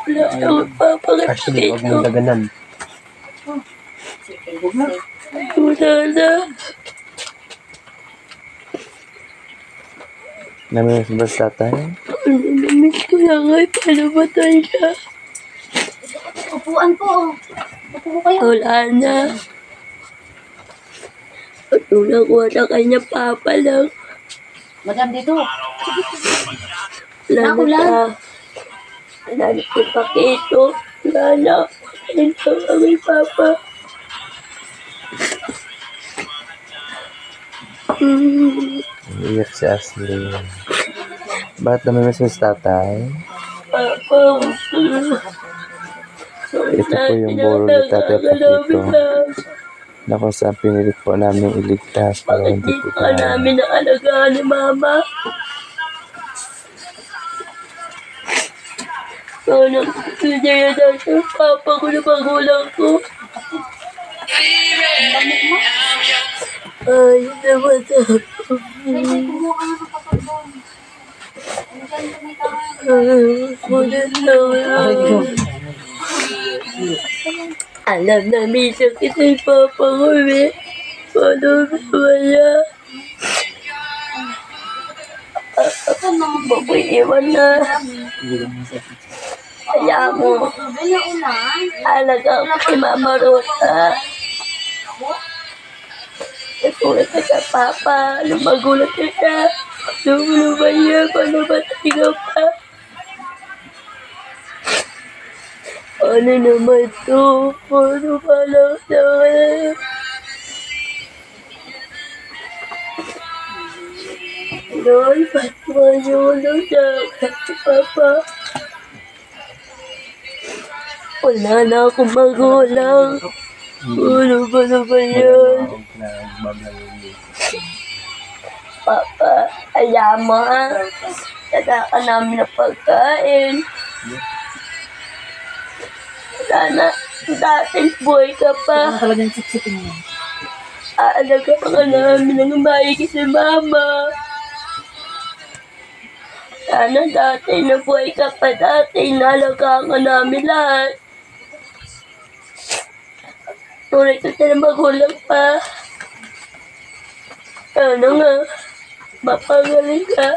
Wala akong papagat Actually, huwag dito. mong daganan. Wala na. Namiss ba sa tatay? Namiss ko lang ay panamatay siya. Upuan po. Upo ko kayo. Wala na. At nung nakuha sa kanya, papa lang. Madam dito. Wala na Nakulan. siya. Wala na si Pakito. Wala na. Ito ang may papa. Iyak si Ashley. Bakit namimiss mo sa tatay? Papa. Ito po yung buro ni Tatay Pakito na kung saan pinilit po namin iligtas para Bakit hindi dito po ka tayo. namin naalagaan ni Mama? Sana kaya dahil papa ko na magulang ko. Ay, naman ako. Muna lang. Alam na minsan kita yung papa ko eh. Paano ba yan? Iwan na. Kaya mo. Alaga ko si Mama Rosa. Ituloy ka sa papa. Lumagulat ka siya. Ano ba yan? Paano ba tayo pa? Ano naman to? Paano ba lang naman? Lord, patuloy lang siya kasi papa. Wala na akong magulang. Ano ba naman yan? Papa, ayaw mo ha. Dada ka namin ng pagkain. Sana, dating boy ka pa. Talagang siksipin mo. Aalaga ka namin ng maigi si Mama. Sana dati na buhay ka pa dati, nalagaan ka namin lahat. Tunay ka na magulang pa. Ano nga, mapagaling ka.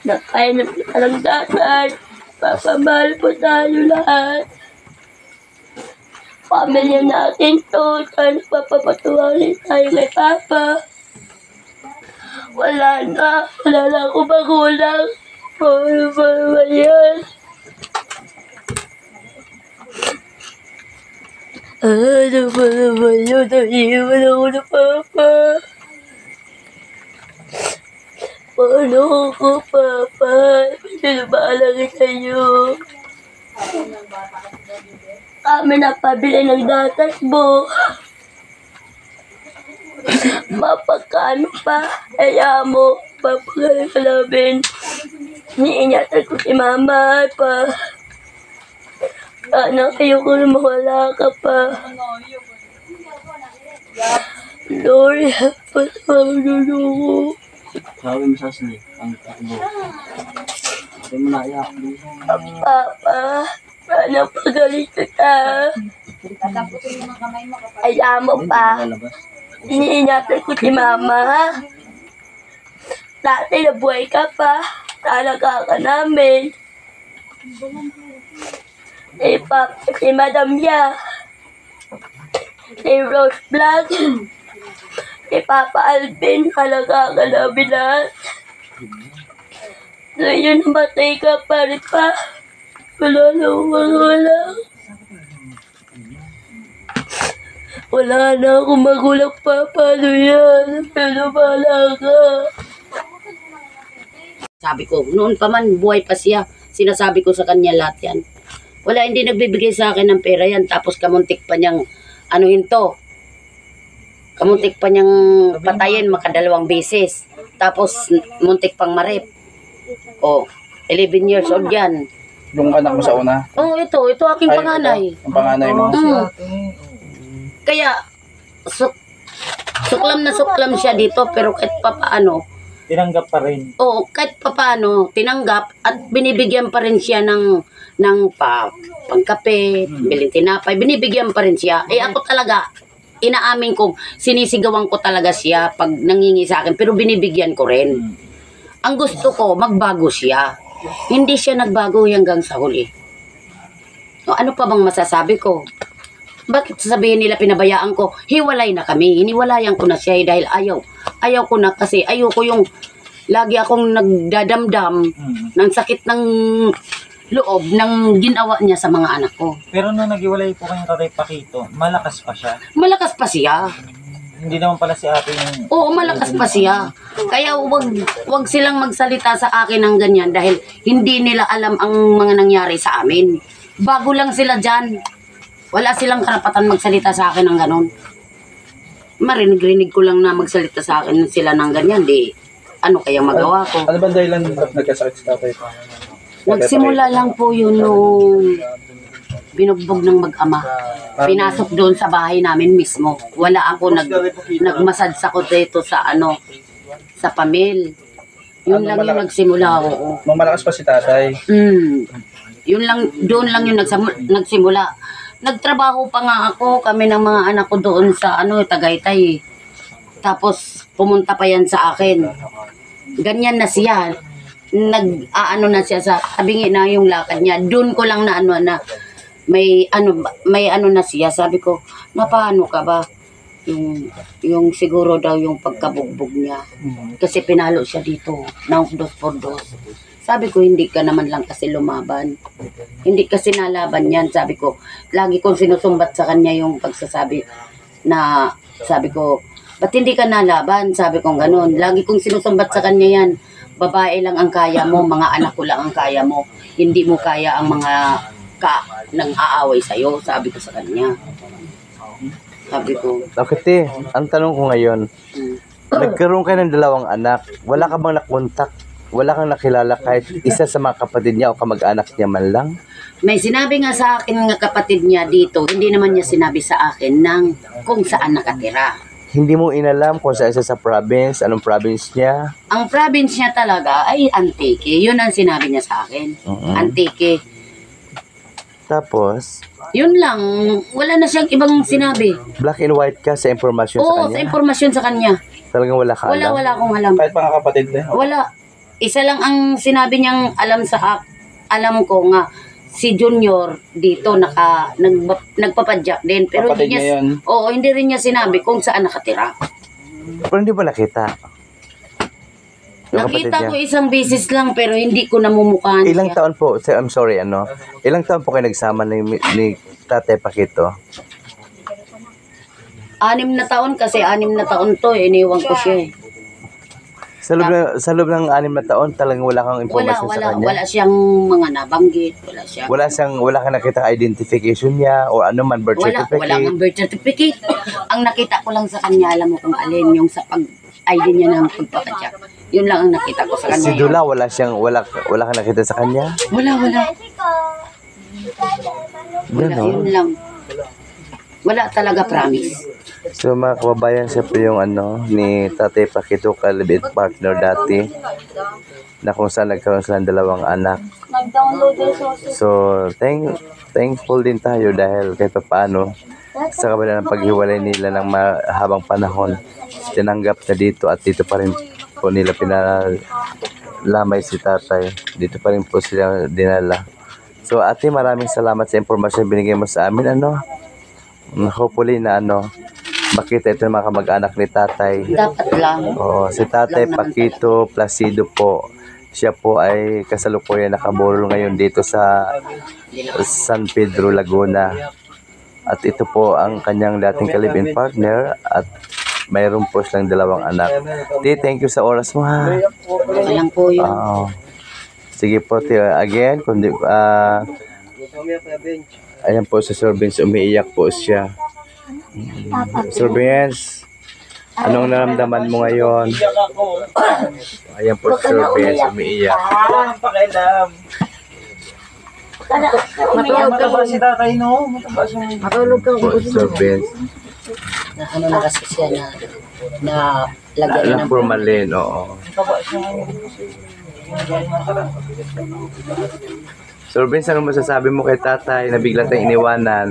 Nakain ng kalangdatan. Papamahal po tayo lahat. Pamilya natin to. Sana papapatuwalin tayo kay Papa. Wala na akong magulang. Ano ba naman yan? Ano ba naman yun? Naiiwan ako na Papa. Paano ako, Papa? Sino ba alagay sa'yo? Kami napabili ng datas mo. Mapagkano pa, kaya mo, papagaling ka namin. Niingatan ko si Mama pa. Sana kayo kung mawala ka pa. Lord, pasawag ko. Sabi mo sa Ashley, ang takbo. Sabi mo na iyak. Papa, sana pagaling kita. Kaya mo pa. Iniingatan ko si Mama. Dati nabuhay ka pa. Talaga ka namin. Si Madam Ya. Si Rose Vlog. Si Papa Alvin. Talaga ka namin lahat. Ngayon namatay ka pa rin pa. Wala na wala. Wala na akong magulang pa. Paano yan? Pero bahala ka. Sabi ko, noon pa man, buhay pa siya. Sinasabi ko sa kanya lahat yan. Wala, hindi nagbibigay sa akin ng pera yan. Tapos kamuntik pa niyang, anuhin to. Kamuntik pa niyang patayin makadalawang beses. Tapos, muntik pang marip. Oh, 11 years old yan. Yung anak mo sa una? Oh, ito aking panganay. Ang panganay mo? Kaya, suklam na suklam siya dito, pero kahit pa paano, tinanggap pa rin. Oo, kahit papaano, tinanggap at binibigyan pa rin siya ng pangkape, biling tinapay, binibigyan pa rin siya. Eh ako talaga, inaamin kong sinisigawan ko talaga siya pag nangingi sa akin, pero binibigyan ko rin. Ang gusto ko, magbago siya. Hindi siya nagbago hanggang sa huli. O, ano pa bang masasabi ko? Bakit sasabihin nila pinabayaan ko? Hiwalay na kami. Hiniwalayan ko na siya dahil ayaw ko na kasi ayoko yung lagi akong nagdadamdam ng sakit ng loob ng ginawa niya sa mga anak ko. Pero nung naghiwalay po kayong Tatay Pakito, malakas pa siya. Malakas pa siya. Hindi naman pala si ate yung... Oo, malakas pa siya. Kaya wag silang magsalita sa akin ng ganyan dahil hindi nila alam ang mga nangyari sa amin. Bago lang sila dyan. Wala silang karapatan magsalita sa akin ng ganon. Marinig-rinig ko lang na magsalita sa akin sila ng ganyan. Di, ano kayang magawa ko? Ano ba dahilan ba't nagkasakit si tatay? Nagsimula lang po yun nung binugbog ng mag-ama. Pinasok doon sa bahay namin mismo. Wala ako nagmasad sa ko dito sa sa pamil. Yun lang yung nagsimula. Oo. Nung malakas pa si tatay, Yun lang, doon lang yung nagsimula. Nagtrabaho pa nga ako, kami ng mga anak ko doon sa Tagaytay. Tapos pumunta pa yan sa akin. Ganyan na siya. Na siya sa tabingi na yung lakad niya. Doon ko lang na may na siya. Sabi ko, paano ka ba? Yung siguro daw yung pagkabugbog niya. Kasi pinalo siya dito ng 2x2. Sabi ko, hindi ka naman lang kasi lumaban. Hindi kasi nalaban yan. Sabi ko, lagi kong sinusumbat sa kanya yung pagsasabi na, sabi ko, ba't hindi ka nalaban? Sabi ko ganun. Lagi kong sinusumbat sa kanya yan. Babae lang ang kaya mo, mga anak ko lang ang kaya mo. Hindi mo kaya ang mga nang aaway sa'yo. Sabi ko sa kanya. Sabi ko. Okay, ang tanong ko ngayon, nagkaroon kayo ng 2 anak, wala ka bang nakontak? Wala kang nakilala kahit isa sa mga kapatid niya o kamag-anak niya man lang? May sinabi nga sa akin ng kapatid niya dito, hindi naman niya sinabi sa akin kung saan nakatira. Hindi mo inalam kung saan sa province, anong province niya? Ang province niya talaga ay Antique. Yun ang sinabi niya sa akin. Antique. Tapos, Yun lang. Wala na siyang ibang sinabi. black and white ka sa impormasyon sa Oo, kanya? sa impormasyon sa kanya. Talagang wala ka alam? Wala akong alam. kahit mga kapatid din. Wala. Isa lang ang sinabi niyang alam ko nga si Junior dito nagpapadyak din pero Kapatid hindi niya niya yun. Oo, hindi rin niya sinabi kung saan nakatira. Pero hindi ba nakita? Yung kapatid Nakita niya? ko isang beses lang pero hindi ko namumukhaan Ilang siya. taon po, I'm sorry, ilang taon po kayo nagsama ni Tatay Pakito? 6 na taon kasi 6 na taon to, iniwan ko siya eh. Sa loob ng 6 na taon, talagang wala kang impormasyon sa kanya? Wala siyang mga nabanggit, Wala kang nakita identification niya o ano man, birth wala certificate? nga birth certificate. Ang nakita ko lang sa kanya, alam mo kung alin, yung sa pag-ID niya ng pagpapadyak. Yun lang ang nakita ko sa kanya. Si Dula, wala kang nakita sa kanya? Wala. Ganon. Yun lang. Wala talaga, promise. So mga kababayan, siya po yung ni Tatay Pakito, kalibit partner dati, na kung saan nagkaroon sila ng 2 anak. So thankful din tayo dahil kahit paano sa kabila ng paghiwalay nila ng mahabang panahon, tinanggap na dito at dito pa rin po nila pinalamay si tatay. Dito pa rin po sila dinala. So ate, maraming salamat sa impormasyon binigay mo sa amin. Hopefully na makita ito ng mga kamag-anak ni tatay. Dapat lang. Oo, si Tatay Pakito Placido po. Siya po ay kasalukuyan nakaburol ngayon dito sa San Pedro, Laguna. At ito po ang kanyang dating kalibin partner at mayroon po silang 2 anak. Thank you sa oras mo, ha. Walang po yun. Sige po, again, ayan po si Sir Vince, umiiyak po siya. Sir Vince, anong naramdaman mo ngayon? Ayan po si Sir Vince, umiiyak. Ang pakialam. Mataba si tatay, no? Mataba siya. Matulog ka. Po, Sir Vince. Na kasi siya na na lagyan Alam ng formalin, oo. So, Vince, ano masasabi mo kay tatay na bigla tayong iniwanan?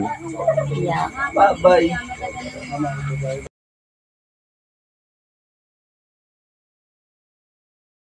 iyak. Bye-bye.